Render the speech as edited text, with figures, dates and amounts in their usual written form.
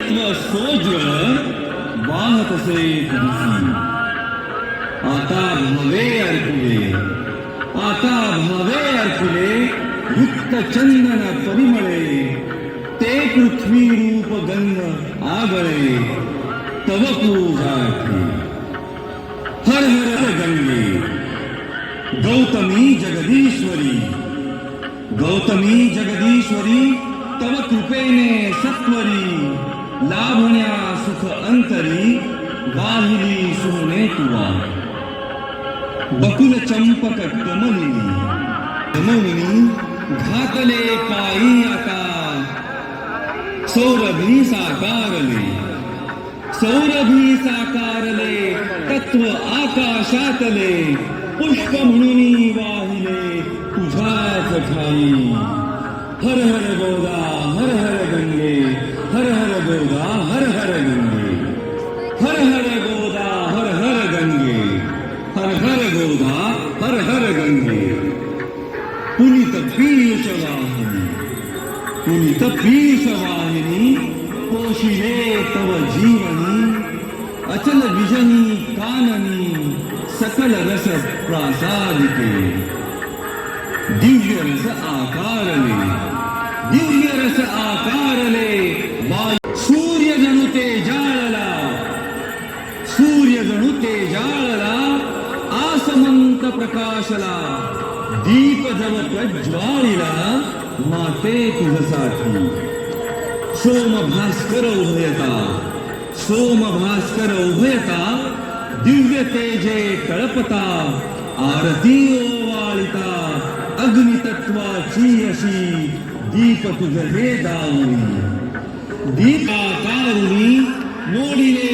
तत्व सोज्वळ वाहतसे तुझी. आता भावे अर्पिले, आता भावे अर्पिले, युक्त चंदन परिमळे, ते पृथ्वी रूप गंध आगळे, तव पूजार्थी. हर हर गंगे, गौतमी जगदीश्वरी, गौतमी जगदीश्वरी, तव कृपेने सत्वरी, लाभण्या सुख अंतरी, वाहिली सुने तुवा. बकुल चंपक कमलिनी, कमलिनी घातले पायी आता, सौरभी साकारले, सौरभी साकारले, तत्व आकाशातले, पुष्प म्हणून वाहिले तुझ्याच ठाई. हर हर गोदा हर हर गंगे, हर हर गोदा हर हर गंगे, हर हर गोदा हर हर गंगे, हर हर गोदा हर हर गंगे. पुनीत पीयूष वाहिनी, पुनीत पीयूष वाहिनी, पोशिले तव जीवनी, अचल विजनी काननी, सकल रस प्रासादिके. दिव्य रस आकारले, दिव्य रस आकारले, सूर्य जणू ते जाळला, सूर्य जणू ते जाळला, आसमंत प्रकाशला, दीप जव प्रज्वालिला, माते तुझसाठी. सोम भास्कर उभयता, सोम भास्कर उभयता, दिव्य तेजे तळपता, आरती ओवाळिता, अग्नितत्वाची अशी, दीप तुझे दावणी. दीपाकारुणी मोडिले